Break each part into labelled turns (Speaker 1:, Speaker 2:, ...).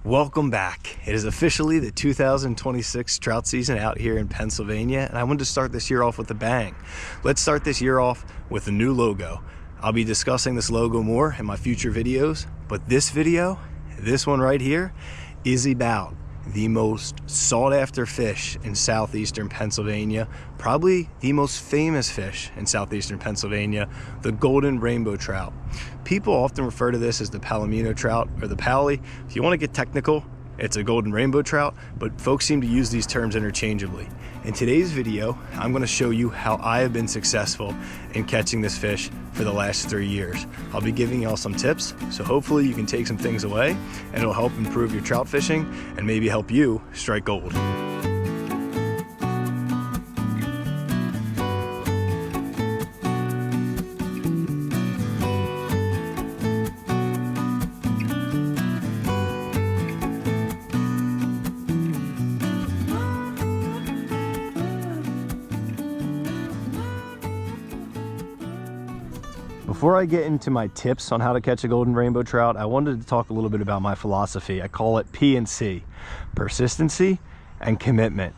Speaker 1: Welcome back. It is officially the 2026 trout season out here in Pennsylvania, and I wanted to start this year off with a bang. Let's start this year off with a new logo. I'll be discussing this logo more in my future videos, but this video, this one right here, is about the most sought after fish in southeastern Pennsylvania, probably the most famous fish in southeastern Pennsylvania, the Golden Rainbow Trout. People often refer to this as the Palomino Trout or the Pally. If you want to get technical, it's a Golden Rainbow Trout, but folks seem to use these terms interchangeably. In today's video, I'm going to show you how I have been successful in catching this fish for the last 3 years. I'll be giving y'all some tips, so hopefully you can take some things away and it'll help improve your trout fishing and maybe help you strike gold. Before I get into my tips on how to catch a golden rainbow trout, I wanted to talk a little bit about my philosophy. I call it P&C, persistency and commitment.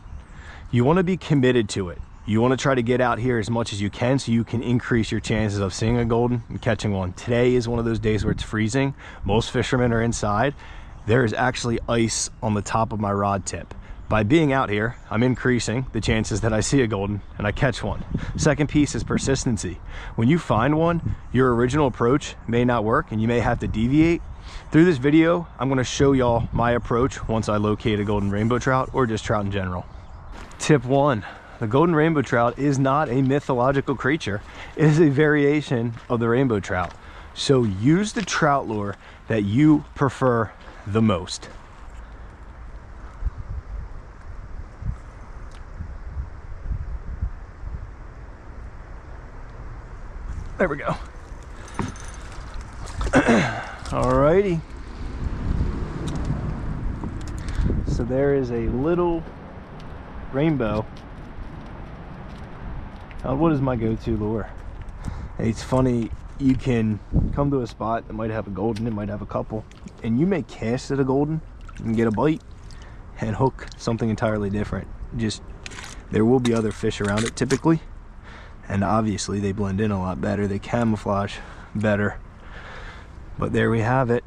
Speaker 1: You want to be committed to it. You want to try to get out here as much as you can so you can increase your chances of seeing a golden and catching one. Today is one of those days where it's freezing. Most fishermen are inside. There is actually ice on the top of my rod tip. By being out here, I'm increasing the chances that I see a golden and I catch one. Second piece is persistency. When you find one, your original approach may not work and you may have to deviate. Through this video, I'm going to show y'all my approach once I locate a golden rainbow trout or just trout in general. Tip 1, the golden rainbow trout is not a mythological creature. It is a variation of the rainbow trout. So use the trout lure that you prefer the most. There we go. Alrighty. So there is a little rainbow. Now, what is my go-to lure? It's funny, you can come to a spot that might have a golden, it might have a couple, and you may cast at a golden and get a bite and hook something entirely different. Just, there will be other fish around it typically. And obviously they blend in a lot better, they camouflage better. But there we have it.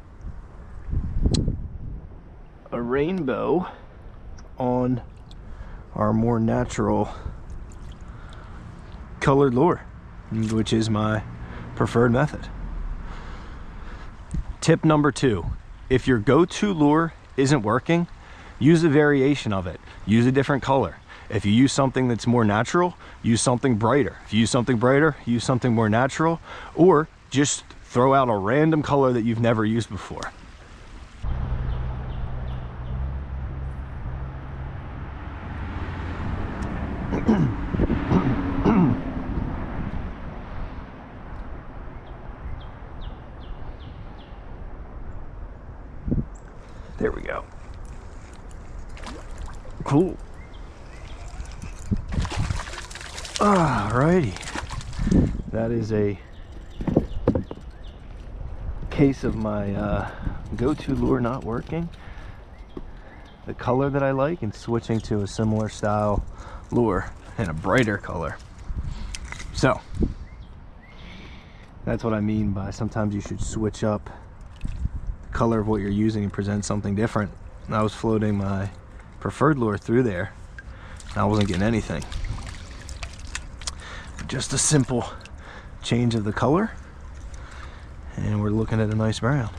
Speaker 1: A rainbow on our more natural colored lure, which is my preferred method. Tip number 2, if your go-to lure isn't working, use a variation of it. Use a different color. If you use something that's more natural, use something brighter. If you use something brighter, use something more natural, or just throw out a random color that you've never used before. There we go. Cool. Alrighty, that is a case of my go-to lure not working, the color that I like, and switching to a similar style lure and a brighter color. So that's what I mean by sometimes you should switch up the color of what you're using and present something different. I was floating my preferred lure through there and I wasn't getting anything. Just a simple change of the color and we're looking at a nice brown.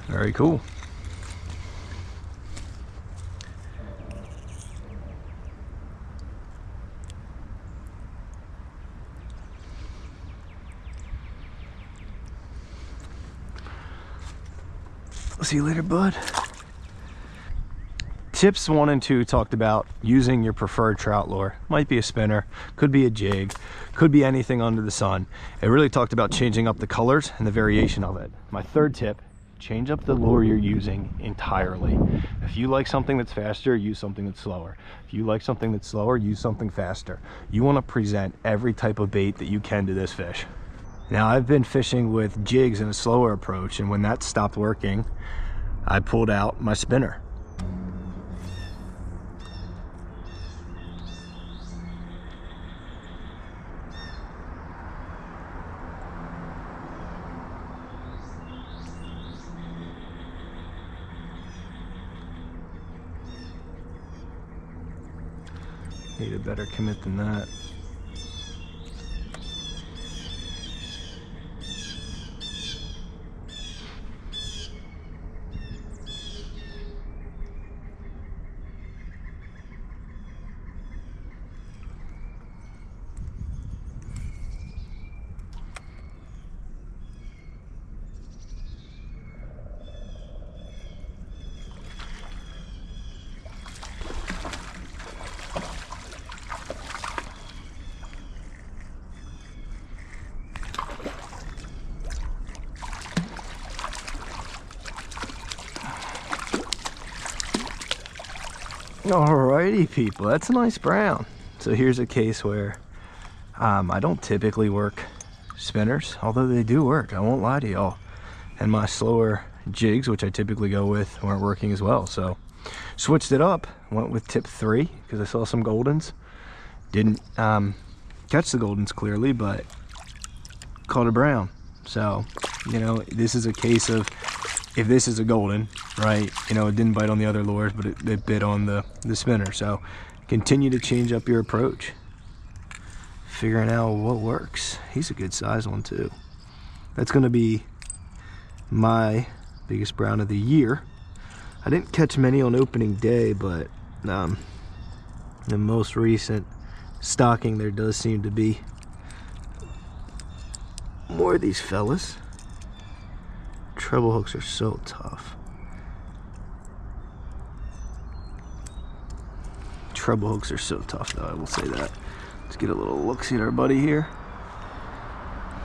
Speaker 1: Very cool. See you later, bud. Tips 1 and 2 talked about using your preferred trout lure. Might be a spinner, could be a jig, could be anything under the sun. It really talked about changing up the colors and the variation of it. My third tip, change up the lure you're using entirely. If you like something that's faster, use something that's slower. If you like something that's slower, use something faster. You want to present every type of bait that you can to this fish. Now, I've been fishing with jigs in a slower approach, and when that stopped working, I pulled out my spinner. Need a better commit than that. Alrighty people, that's a nice brown. So here's a case where I don't typically work spinners, although they do work, I won't lie to y'all. And my slower jigs, which I typically go with, weren't working as well. So switched it up, went with tip 3 because I saw some goldens. Didn't catch the goldens clearly, but caught a brown. So, you know, this is a case of, if this is a golden, right, you know, it didn't bite on the other lures, but it bit on the spinner. So continue to change up your approach, figuring out what works. He's a good size one too. That's gonna be my biggest brown of the year. I didn't catch many on opening day, but the most recent stocking there does seem to be more of these fellas. Treble hooks are so tough. Treble hooks are so tough though, I will say that. Let's get a little look-see at our buddy here.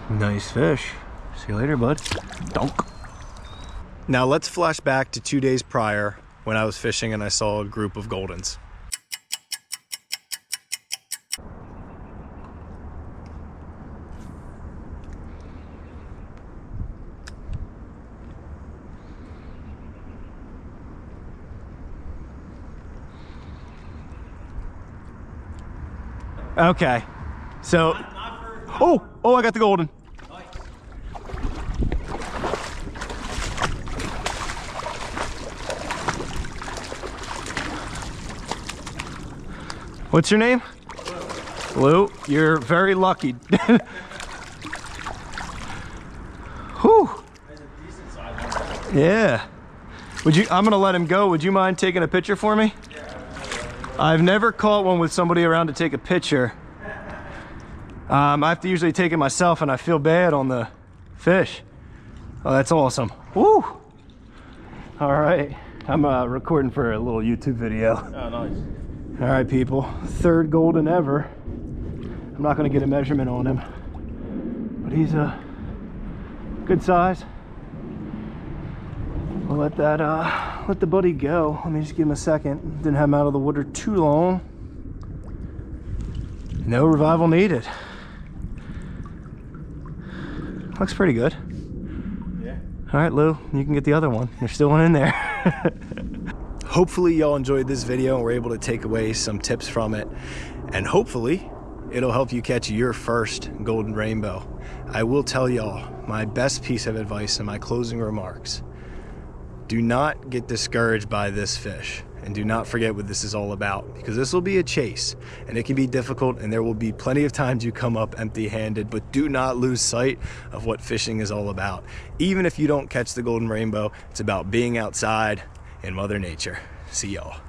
Speaker 1: Nice fish. See you later, bud. Donk. Now let's flash back to 2 days prior when I was fishing and I saw a group of goldens. Okay, so, oh, I got the golden. Nice. What's your name? Lou, you're very lucky. Whew. Yeah. I'm gonna let him go. Would you mind taking a picture for me? I've never caught one with somebody around to take a picture. I have to usually take it myself and I feel bad on the fish. Oh, that's awesome. Woo! All right, I'm recording for a little YouTube video.
Speaker 2: Oh, nice.
Speaker 1: All right, people, 3rd golden ever. I'm not gonna get a measurement on him, but he's a good size. I'll let the buddy go. Let me just give him a second. Didn't have him out of the water too long. No revival needed. Looks pretty good.
Speaker 2: Yeah.
Speaker 1: All right, Lou, you can get the other one. There's still one in there. Hopefully y'all enjoyed this video and were able to take away some tips from it. And hopefully it'll help you catch your first golden rainbow. I will tell y'all my best piece of advice in my closing remarks. Do not get discouraged by this fish, and do not forget what this is all about, because this will be a chase and it can be difficult and there will be plenty of times you come up empty-handed, but do not lose sight of what fishing is all about. Even if you don't catch the golden rainbow, it's about being outside in Mother Nature. See y'all.